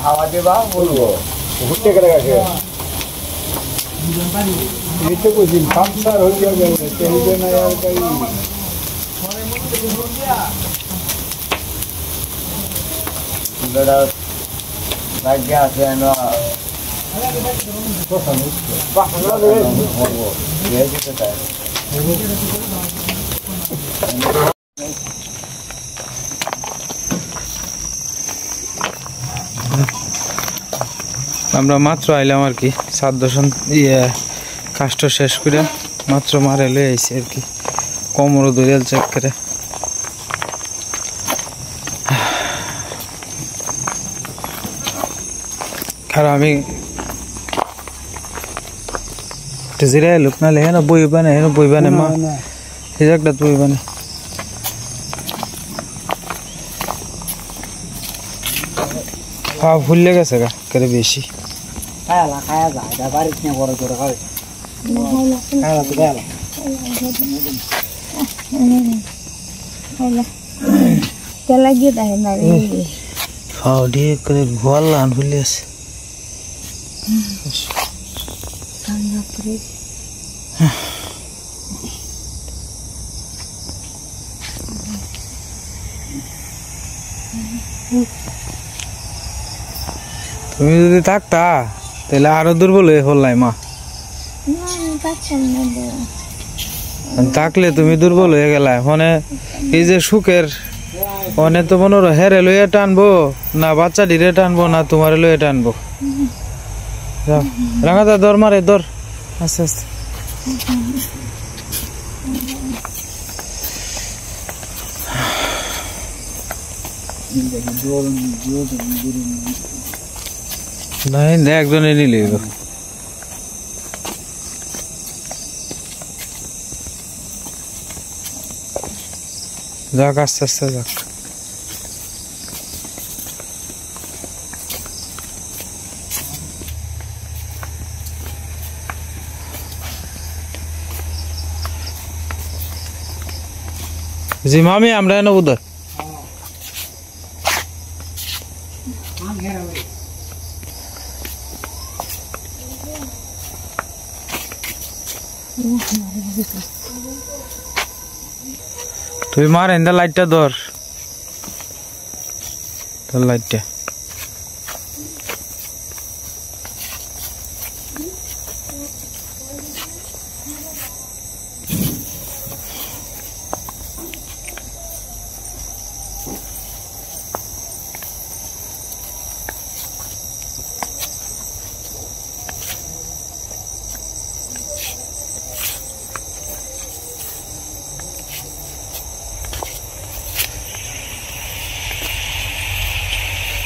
হাওয়া দেবা বলবো ঘুরতে গেলে গেছে পাঁচশার হয়ে যাবে রাজ্যে আছে আমরা মাত্র আইলাম আর কি সাত-দশন কাজটা শেষ করে মাত্র মারে লয়ে আইছি আর কি কোমরও দরিয়াল চেক করে আর আমি জিরাই লোক না লে না বইবা না মা এই জায়গাটা বইবা না ভুল লেগেছে গা করে বেশি খায়া যায় বাড়িতে নিয়ে বড় করে খাবে গোয়াল লান ভুলে আছে তুমি যদি থাকতা তাহলে আরো দুর্বল হয়ে পড়লাই মা থাকলে তুমি দুর্বল হয়ে গেলা ফোনে এই যে সুখের ফোনে তো মনে হেরে লইয়া টানবো না বাচ্চা ডিরে টানবো না তোমার লইয়া টানবো রাঙাতা দর মারে দর আস্তে আস্তে নাই একজনে নিলে যাক আস্তে আস্তে যাক জি মামি আমরা এনে উদর তুই মার এন্দা লাইটটা ধর তোর লাইটটা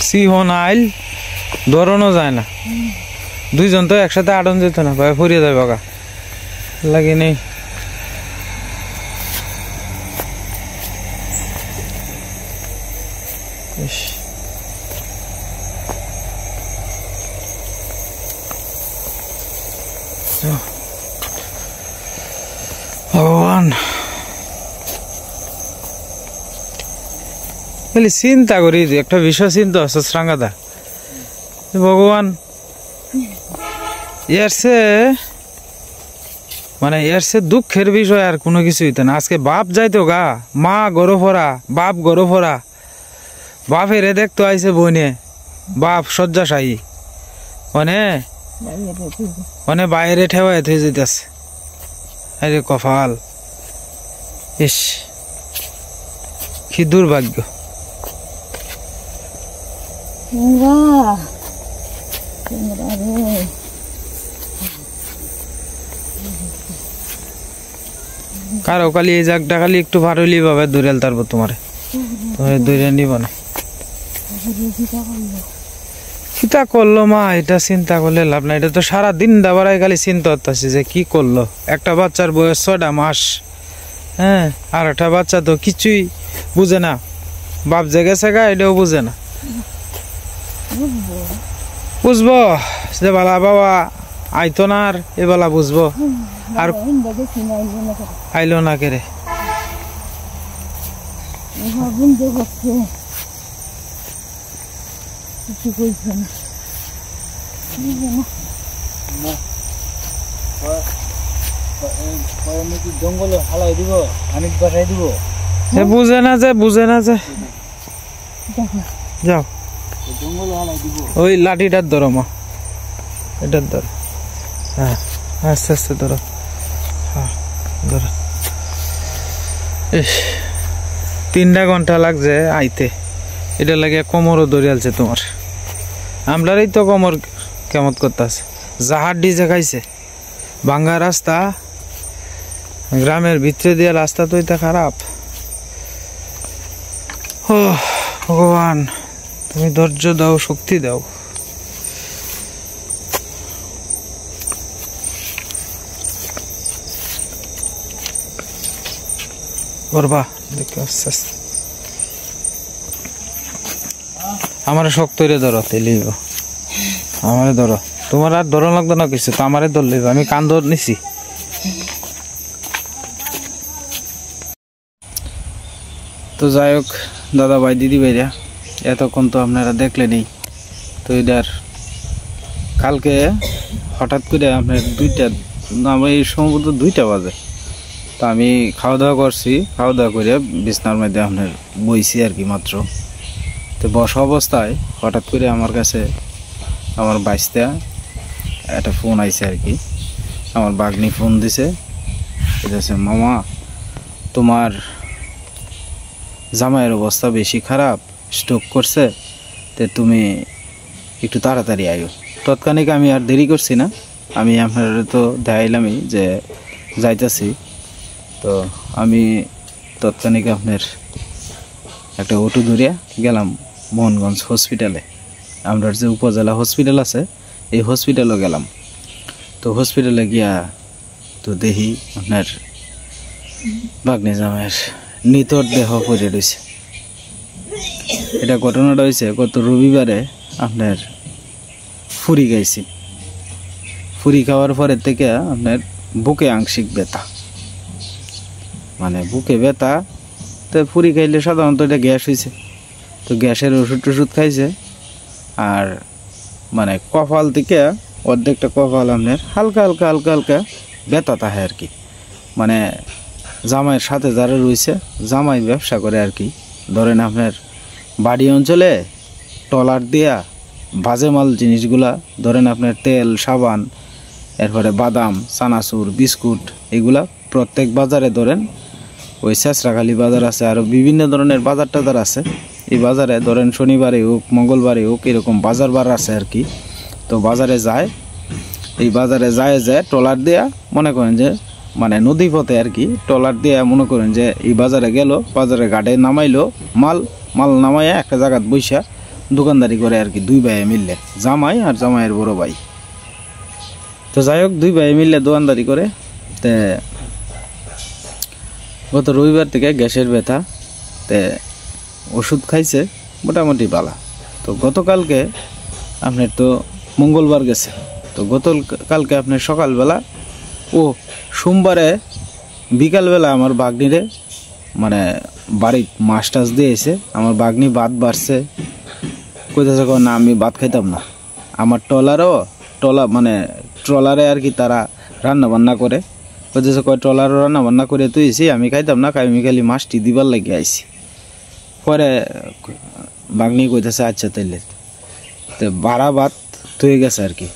সিহন আইল ধরনো যায় না দুইজন তো একসাথে আটন যেত না ভাই ফুরিয়ে যাবে বাগা লাগে নেই ভগবান চিন্তা করি একটা বিষয় চিন্তা আছে শ্রাঙ্গাদা ভগবান এর সে দুঃখের বিষয় আর কোনো কিছু হইতো না আজকে বাপ যাইতো গা মা গরো ফরা বাপ গরো ফরা বাপ হেরে দেখতো আইসে বইনে বাপ শয্যাশায়ী মানে বাইরে ঠেওয়ায় থয়ে যেতেছে আরে কপাল ইস কি দুর্ভাগ্য কারো কালি এই জায়গাটা খালি একটু ভার হইলি বাবা দূরেল তারপো তোমারে দূরে নিব না চিন্তা করলো মা এটা চিন্তা করলে লাভ না এটা তো সারাদিন দাবারাই খালি চিন্তা করতেছি যে কি করলো একটা বাচ্চার বয়স 6টা মাস হ্যাঁ আর একটা বাচ্চা তো কিছুই বুঝে না বাপ যে গেছে গা এটাও বুঝে না বুঝবো যে বালা বাবা আইতো না আর এবেলা বুঝবো আর আইলো না কেরে বুঝতে পারছে কিছু কইছে না জঙ্গলে হালাই দিব পানি বাসাই দিব বুঝে না যে যাও জঙ্গলে হালাই দিব ওই লাঠিটার ধরো মা এটার ধরো হ্যাঁ আস্তে আস্তে ধরো হ্যাঁ ধরো 3 ঘন্টা লাগছে আইতে এটা লাগে কোমরও ধরিয়ালছে তোমার আমরারই তো কোমর কেমন করতেছে জাহার ডিজে খাইছে ভাঙ্গা রাস্তা গ্রামের ভিতরে দিয়ে রাস্তা তো এটা খারাপ ও ভগবান তুমি ধৈর্য দাও শক্তি দাও করবা দেখো আস্তে আস্তে আমারে শক্ত করে ধরো তেলিব আমারে ধরো তোমার আর ধরো লাগতো না কিছু তো আমারে ধরলে আমি কান ধর নিছি তো যাই হোক দাদা ভাই দিদি ভাইরা এতক্ষণ তো আপনারা দেখলেনই তো এটার কালকে হঠাৎ করে আপনার 2টা আমার এই সম্ভবত 2টা বাজে তো আমি খাওয়া দাওয়া করছি খাওয়া দাওয়া করে বিছনার মধ্যে আপনার বইছি আর কি মাত্র তো বসা অবস্থায় হঠাৎ করে আমার কাছে আমার বাইসটা একটা ফোন আইছে আর কি আমার বাগনি ফোন দিছে বলতেছে মামা তোমার জামাইয়ের অবস্থা বেশি খারাপ স্ট্রোক করছে তো তুমি একটু তাড়াতাড়ি আইও তৎক্ষণিক আমি আর দেরি করছি না আমি আপনার তো দেখাইলামই যে যাইতাছি তো আমি তৎক্ষণিক আপনার একটা অটো ধরিয়া গেলাম মোহনগঞ্জ হসপিটালে আমরা যে উপজেলা হসপিটাল আছে এই হসপিটালও গেলাম তো হসপিটালে গিয়া তো দেখি আপনার বাগনি জামাইয়ের নিতর দেহ পড়ে রয়েছে এটা ঘটনাটা হয়েছে গত রবিবারে আপনার ফুরি খাইছি ফুরি খাওয়ার পরের থেকে আপনার বুকে আংশিক ব্যথা মানে বুকে ব্যথা তো ফুরি খাইলে সাধারণত এটা গ্যাস হয়েছে তো গ্যাসের ওষুধ খাইছে আর মানে কপাল থেকে অর্ধেকটা কপাল আপনার হালকা হালকা হালকা হালকা ব্যথা থাকে আর কি মানে জামাইয়ের সাথে যারা রয়েছে জামাই ব্যবসা করে আর কি ধরেন আপনার বাড়ি অঞ্চলে ট্রলার দিয়া বাজে মাল জিনিসগুলা ধরেন আপনার তেল সাবান এরপরে বাদাম চানাচুর বিস্কুট এগুলা প্রত্যেক বাজারে ধরেন ওই শেষরাখালি বাজার আছে আরও বিভিন্ন ধরনের বাজার টাজার আছে এই বাজারে ধরেন শনিবারে হোক মঙ্গলবারে হোক এরকম বাজার বার আছে আর কি তো বাজারে যায় এই বাজারে যায় ট্রলার দেয়া মনে করেন যে মানে নদী পথে আর কি ট্রলার দেয়া মনে করেন যে এই বাজারে গেল বাজারে ঘাটে নামাইলো মাল নামাইয়া একটা জায়গায় বৈশা দোকানদারি করে আর কি 2 ভাই মিললে জামাই আর জামাইয়ের বড় ভাই তো যাই হোক 2 ভাই মিললে দোকানদারি করে তে গত রবিবার থেকে গ্যাসের ব্যথা তে ওষুধ খাইছে মোটামুটি ভালো তো গতকালকে আপনার তো মঙ্গলবার গেছে তো গতকালকে আপনার সকালবেলা ও সোমবারে বিকালবেলা আমার বাগনিরে মানে বাড়ির মাছ টাছ দিয়েছে আমার বাগনি ভাত বাড়ছে কইতেছে না আমি ভাত খাইতাম না আমার ট্রলারে আর কি তারা রান্না বান্না করে কইতেছে ট্রলারও রান্না বান্না করে তুইছি আমি খাইতাম না আমি খালি মাছটি দিবার লাগে আইছি পরে বাগনি কইতেছে আচ্ছা তাইলে তো বাড়া ভাত ধুয়ে গেছে আর কি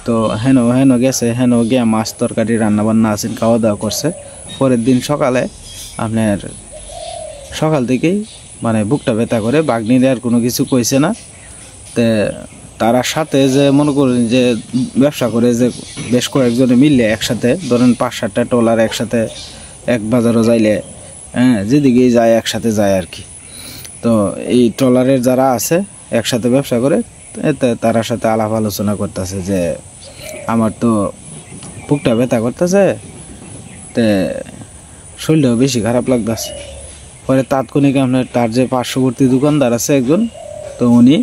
তো হেন গেছে হেন গিয়া মাছ তরকারি রান্না বান্না আছেন খাওয়া দাওয়া করছে পরের দিন সকালে আপনার সকাল থেকেই মানে বুকটা ব্যথা করে বাগনির আর কোনো কিছু কইছে না তে তারা সাথে যে মনে করেন যে ব্যবসা করে যে বেশ কয়েকজনে মিললে একসাথে ধরেন 5-7টা ট্রলার একসাথে এক বাজারও যাইলে হ্যাঁ যেদিকেই যায় একসাথে যায় আর কি তো এই ট্রলারের যারা আছে একসাথে ব্যবসা করে এতে তার সাথে আলাপ আলোচনা করতেছে যে আমার তো বুকটা ব্যথা করতেছে তে শরীরটাও বেশি খারাপ লাগতেছে পরে তাৎক্ষণিক আপনার তার যে পার্শ্ববর্তী দোকানদার আছে একজন তো উনি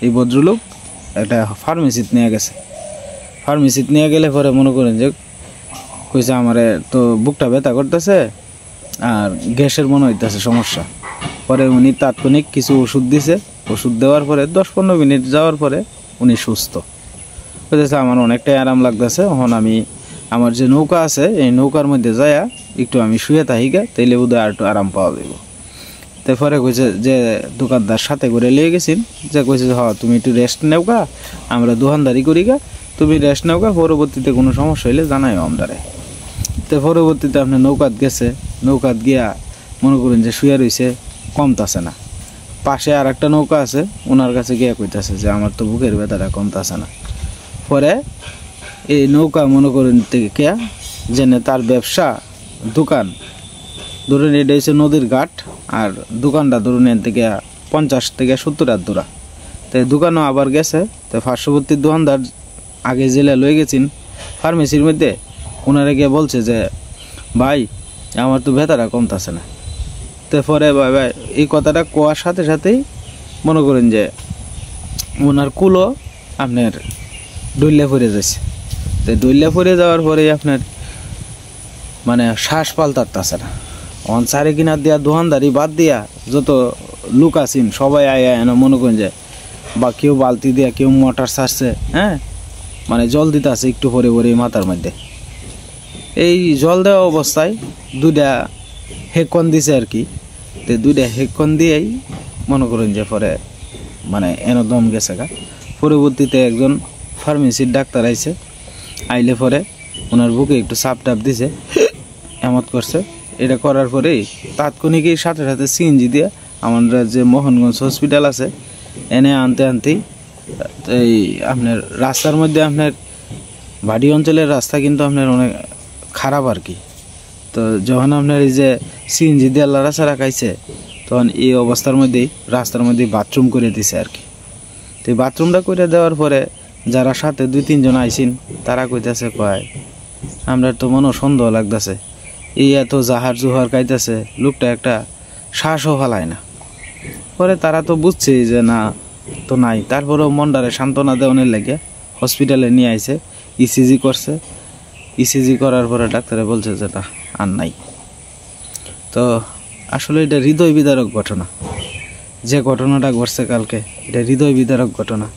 এই ভদ্রলোক একটা ফার্মেসিতে নিয়ে গেছে ফার্মেসিতে নিয়ে গেলে পরে মনে করেন যে কইছে আমারে তো বুকটা ব্যথা করতেছে আর গ্যাসের মনে হইতেছে সমস্যা পরে উনি তাৎক্ষণিক কিছু ওষুধ দিছে, ওষুধ দেওয়ার পরে 10-15 মিনিট যাওয়ার পরে উনি সুস্থ বলতেছে। আমার অনেকটাই আরাম লাগতেছে, এখন আমি আমার যে নৌকা আছে এই নৌকার মধ্যে যাইয়া একটু আমি শুয়ে থাকি, তাইলে বোধহয় আর একটু আরাম পাওয়া যাব। তারপরে কইছে যে দোকানদার সাথে করে লিয়ে গেছেন, যে কইছে তুমি একটু রেস্ট নেওগা, আমরা দোকানদারি করি গা, তুমি রেস্ট নেওগা, পরবর্তীতে কোনো সমস্যা হইলে জানাইও আমরারে। তো পরবর্তীতে আপনি নৌকাত গেছে, নৌকাত গিয়া মনে করেন যে শুয়ে রয়েছে, কমতাছে না। পাশে আর একটা নৌকা আছে, ওনার কাছে গিয়া কইতাছে যে আমার তো বুকের ব্যথাটা কমতাছে না। পরে এই নৌকা মনে করেন থেকে কেয়া জেনে তার ব্যবসা দোকান ধরুন এটা হচ্ছে নদীর ঘাট, আর দোকানটা ধরুন এর থেকে 50 থেকে 70 হাত দূরা। তো দোকানও আবার গেছে। তো পার্শ্ববর্তী দোকানদার আগে জেলে লয়ে গেছেন ফার্মেসির মধ্যে, ওনারা গিয়ে বলছে যে ভাই আমার তো ব্যথাটা কমতাছে না। তো পরে ভাই এই কথাটা কোয়ার সাথে সাথেই মনে করেন যে ওনার কুলো আপনার ডইলে পড়ে যাচ্ছে। তো ডইলে পড়ে যাওয়ার পরে আপনার মানে শ্বাস পাল্টাতেছে না। অন চারি কিনার দিয়া দোকানদারি বাদ দিয়া যত লোক আছেন সবাই আয় মনে করেন যে বা কেউ বালতি দিয়া, কেউ মোটর ছাড়ছে, হ্যাঁ মানে জল দিতে আছে একটু পরে পরে মাথার মধ্যে। এই জল দেওয়া অবস্থায় 2টা হেকন দিছে আর কি। তো 2টা হেকন দিয়েই মনে করেন যে পরে মানে এনে দম গেছে গা। পরবর্তীতে একজন ফার্মেসির ডাক্তার আইছে, আইলে পরে ওনার বুকে একটু চাপ টাপ দিছে, এমত করছে। এটা করার পরেই তাৎক্ষণিকই সাথে সাথে সিএনজি দিয়ে আমরা যে মোহনগঞ্জ হসপিটাল আছে এনে আনতেই এই আপনার রাস্তার মধ্যে আপনার বাড়ি অঞ্চলের রাস্তা কিন্তু আপনার অনেক খারাপ আর কি। তো যখন আপনার এই যে সিএনজি দিয়ে লাড়াছাড়া খাইছে, তখন এই অবস্থার মধ্যেই রাস্তার মধ্যে বাথরুম করে দিছে আর কি। তো এই বাথরুমটা করে দেওয়ার পরে যারা সাথে 2-3 জন আইসিন তারা কইতেছে কয় আমরা তো মনে সন্দেহ লাগতেছে, এই এত জাহার জোহার খাইতেছে, লোকটা একটা শ্বাসও ফেলায় না। পরে তারা তো বুঝছে যে না তো নাই, তারপরেও মনটারে সান্ত্বনা দেওয়ানের লাগে হসপিটালে নিয়ে আইছে, ইসিজি করছে। ইসিজি করার পরে ডাক্তারে বলছে যে না আর নাই। তো আসলে এটা হৃদয় বিদারক ঘটনা, যে ঘটনাটা ঘটছে কালকে, এটা হৃদয় বিদারক ঘটনা।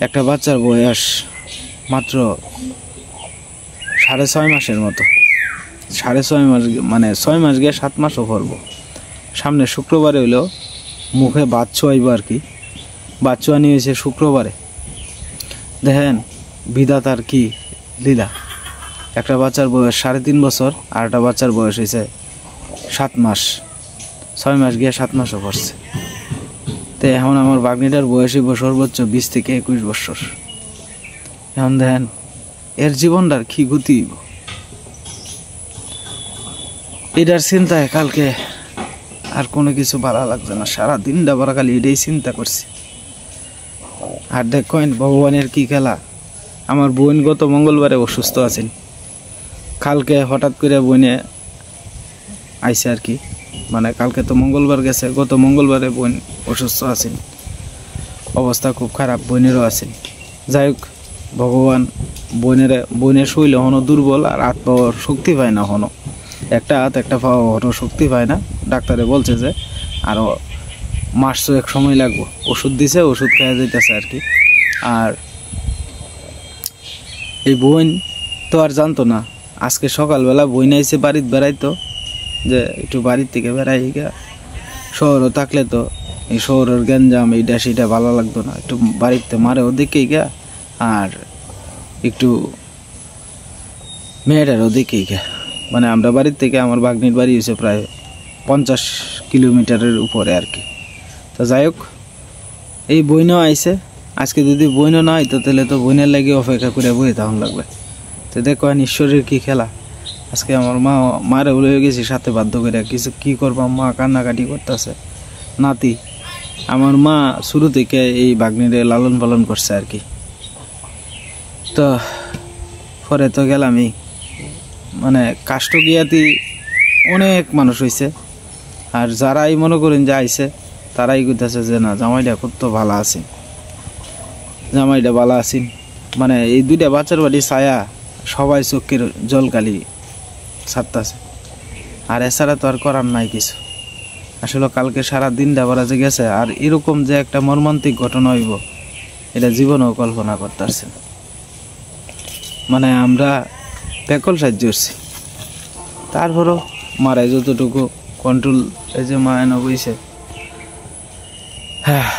একটা বাচ্চার বয়স মাত্র 6.5 মাসের মতো, 6.5 মাস মানে 6 মাস গিয়ে 7 মাসও পড়ব। সামনে শুক্রবারে হইলো মুখে বাত ছোয়াইব আর কি, বাত ছোয়ানি হয়েছে শুক্রবারে। দেখেন বিধাতার কি লীলা। একটা বাচ্চার বয়স 3.5 বছর, আর একটা বাচ্চার বয়স হয়েছে 7 মাস, 6 মাস গিয়ে 7 মাসও পড়ছে। তো এখন আমার বাগনিটার বয়সই সর্বোচ্চ 20 থেকে 21 বছর। এখন দেখেন এর জীবনটার কি গতি। এটার চিন্তায় কালকে আর কোনো কিছু ভালো লাগছে না, সারাদিনটা বড় খালি এটাই চিন্তা করছি। আর দেখেন ভগবানের কি খেলা। আমার বোন গত মঙ্গলবারে অসুস্থ আছেন, কালকে হঠাৎ করে বোনে আইসে আর কি, মানে কালকে তো মঙ্গলবার গেছে, গত মঙ্গলবারে বোন অসুস্থ আছেন, অবস্থা খুব খারাপ, বোনেরও আছেন। যাই হোক ভগবান বোনের শৈল হনো দুর্বল, আর হাত পাওয়ার শক্তি পায় না হনো, একটা হাত একটা পাওয়া হনো শক্তি পায় না। ডাক্তারে বলছে যে আরও মাস 1 সময় লাগবো, ওষুধ দিছে, ওষুধ খাওয়া যাইতেছে আর কি। আর এই বোন তো আর জানতো না, আজকে সকালবেলা বোন আইসে বাড়িতে বেড়াইতো, যে একটু বাড়ির থেকে বেড়াই গা, শহরও থাকলে তো এই শহরের গ্যাঞ্জাম এইটা সেটা ভালো লাগতো না, একটু বাড়িতে মারেও দেখেই গা, আর একটু মেয়েটারও দেখেই গা। মানে আমরা বাড়ির থেকে আমার বাগনির বাড়ি হয়েছে প্রায় 50 কিলোমিটারের উপরে আর কি। তো যাই হোক এই বইনও আইছে, আজকে যদি বইনও না হইতো তাহলে তো বইনের লাগে অপেক্ষা করে বই তখন লাগবে। তো দেখো ঈশ্বরের কি খেলা। আজকে আমার মারে হয়ে গেছি সাথে বাধ্য করে, কিছু কি করবাম, মা কান্নাকাটি করতেছে। নাতি আমার মা শুরু থেকে এই বাগনিরে লালন পালন করছে আর কি। তো পরে তো গেলামই, মানে কাষ্ট গিয়াতি অনেক মানুষ হয়েছে, আর যারাই মনে করেন যে আইছে তারাই কইতেছে যে না জামাইটা কত ভালো আছেন, জামাইটা ভালো আছেন। মানে এই 2টা বাচ্চার বাড়ি ছায়া সবাই চোখের জলকালি ছাড়তেছে, আর এছাড়া তো আর করার নাই কিছু। আসলে কালকে সারা দিন ডাবরা যে গেছে, আর এরকম যে একটা মর্মান্তিক ঘটনা হইব এটা জীবনেও কল্পনা করতেছি না। মানে আমরা পেকল সাহায্য করছি, তারপরও মারে যতটুকু কন্ট্রোল, এই যে মা এনে বইছে, হ্যাঁ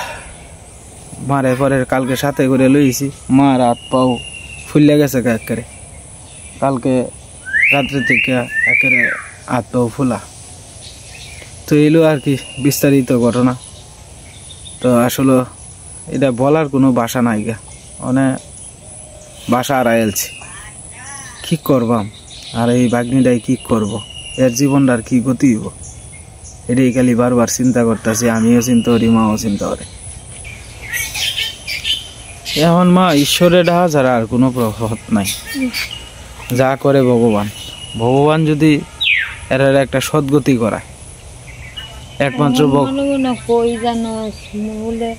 মারে পরে কালকে সাথে করে লইছি, মার হাত পাও ফুললে গেছে একেবারে, কালকে রাত্রে থেকে একেবারে হাত পাও ফুলা। তো এলো আর কি বিস্তারিত ঘটনা। তো আসলে এটা বলার কোনো ভাষা নাই গা, মানে ভাষা হারাইলছি, কি করবাম, আর এই ভাগ্নিটাই কি করব, এর জীবনটা আর কি গতি হইব, এটাই খালি বারবার চিন্তা করতেছি। আমিও চিন্তা করি, মাও চিন্তা করে। এখন মা ঈশ্বরের ডাহা ছাড়া আর কোনো প্রভাব নাই, যা করে ভগবান। ভগবান যদি এর একটা সদ্গতি করায়, একমাত্র কই জানো বলে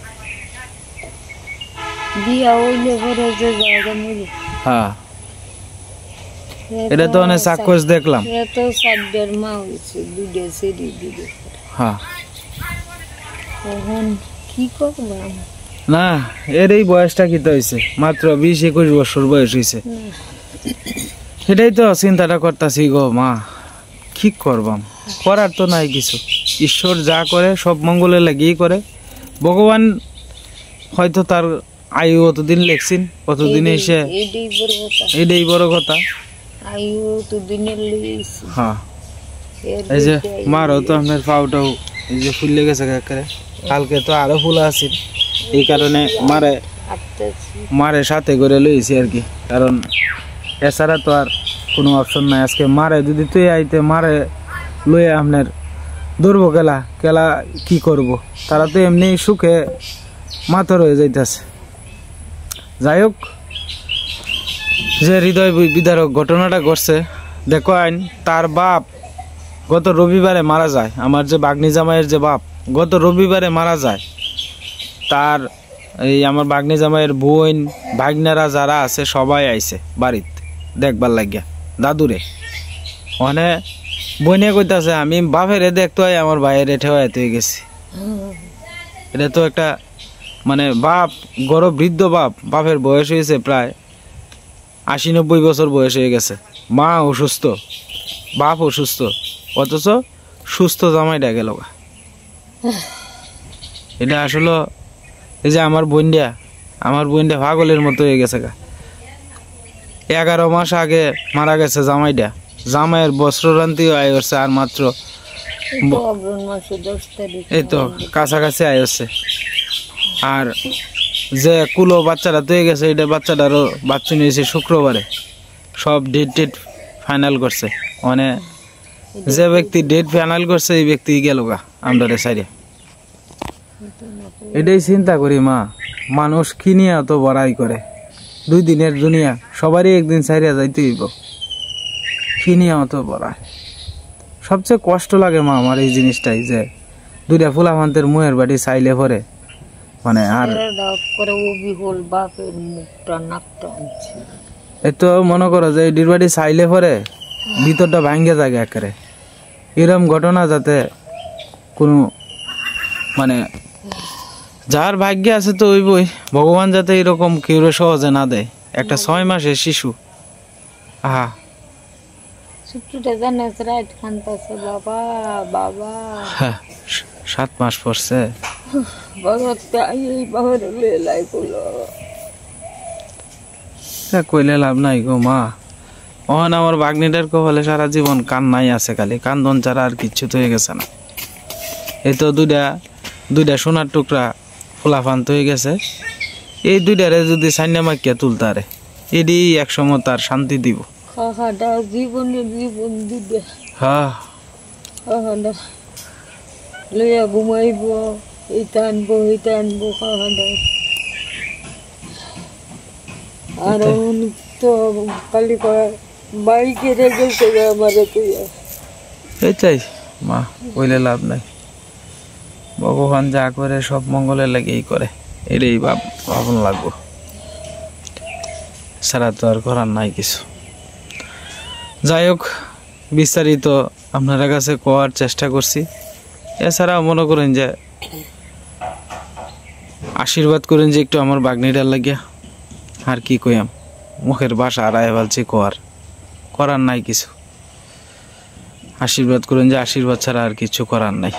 বিয়া হইলে পরে যে জায়গা মিলে, হ্যাঁ এটা তো অনেক চাক্ষুষ দেখলাম। তো সাড্ডের মা হয়েছে, দুধে সেরি দুধে, হ্যাঁ তখন কি করলাম? না এর এই বয়সটা কি তো হয়েছে, মাত্র 20-21 বছর বয়স হয়েছে। এটাই তো চিন্তাটা করতেছি গো মা, কি করবাম, করার তো নাই কিছু। ঈশ্বর যা করে সব মঙ্গলের লাগিয়েই করে। ভগবান হয়তো তার আয়ু অতদিন লেখছেন, অতদিনে এসে এটাই বড় কথা। আয়ু তো দিনের লইছি, হ্যাঁ এই যে মারও তো আপনার পাউটাও এই যে ফুললে গেছে একেবারে, কালকে তো আরো ফুলা আছে, এই কারণে মারে সাথে করে লইছি আর কি, কারণ এছাড়া তো আর কোনো অপশন নাই। আজকে মারে যদি তুই আইতে মারে লইয়া আপনার ধরবো খেলা খেলা কি করব, তারা তো এমনি সুখে মাথর হয়ে যাইতেছে। যাই হোক, যে হৃদয় বিদারক ঘটনাটা ঘটছে, দেখো আইন তার বাপ গত রবিবারে মারা যায়, আমার যে বাগনি জামাইয়ের যে বাপ গত রবিবারে মারা যায়। তার এই আমার বাগনি জামাইয়ের বোন ভাগনারা যারা আছে সবাই আইছে বাড়িতে দেখবার লাগিয়া দাদুরে। মানে বইনে কইতাছে আমি বাপেরে দেখতে হয়, আমার ভাইয়ের ঠেওয়াইতে হয়ে গেছি। এটা তো একটা মানে বাপ গড় বৃদ্ধ বাপের বয়স হয়েছে প্রায় 80-90 বছর বয়স হয়ে গেছে, মা অসুস্থ, বাপ অসুস্থ, অথচ সুস্থ জামাইটা গেল। এটা আসলে এই যে আমার বোনটা পাগলের মতো হয়ে গেছে গা। 11 মাস আগে মারা গেছে জামাইটা, জামাইয়ের বস্ত্ররান্তিও আয় হচ্ছে, আর মাত্র এই তো কাছাকাছি আয় হচ্ছে। আর যে কুলো বাচ্চাটা তো হয়ে গেছে, এটা বাচ্চাটারও বাচ্চা নিয়েছে শুক্রবারে, সব ডেট ফাইনাল করছে। মানে যে ব্যক্তি ডেট ফাইনাল করছে এই ব্যক্তি গেল গা আমরা সাইডে। এটাই চিন্তা করি মা, মানুষ কি নিয়ে এত বড়াই করে, 2 দিনের দুনিয়া সবারই একদিন সাইডে যাইতে হইব, কি নিয়ে অত বড়াই। সবচেয়ে কষ্ট লাগে মা আমার এই জিনিসটাই, যে 2টা ফুলাফান্তের মুহের বাড়ি চাইলে পরে মানে আর এতো মনে করো যে এডির বাড়ি চাইলে পরে ভিতরটা ভাঙ্গে যায় একেবারে। এরম ঘটনা যাতে কোনো মানে যার ভাগ্যে আছে তো ওইবই, ভগবান যাতে এরকম কেউ সহজে না দেয়। একটা 6 মাসের শিশু, আহা বাবা বাবা 7 মাস পড়ছে। কইলে লাভ নাই গো মা, ওখান আমার বাগনিটার কপালে সারা জীবন কান্নাই আছে, খালি কান্দন ছাড়া আর কিচ্ছু তো হয়ে গেছে না। এই তো দুইটা সোনার টুকরা ফুলাফান্ত হয়ে গেছে, এই 2টারে যদি সাইনা মাইকিয়া তুলতারে এডি একসময় তার শান্তি দিব। হ্যাঁ লইয়া ঘুমাইব, এইটা আনবো খাওয়া। আর তো খালি বাইকে রেখেছে আমার, এইটাই মা কইলে লাভ নাই। ভগবান যা করে সব মঙ্গলের লাগেই করে, এটাই ভাবন লাগবো, ছাড়া তো আর করার নাই কিছু। যাই হোক, বিস্তারিত আপনার কাছে কোয়ার চেষ্টা করছি। এছাড়াও মনে করেন যে আশীর্বাদ করেন যে একটু আমার বাগনিটার লাগিয়া। আর কি কইয়াম, মুখের বাসা হারায় ফেলছি, করার নাই কিছু। আশীর্বাদ করেন যে, আশীর্বাদ ছাড়া আর কিছু করার নাই।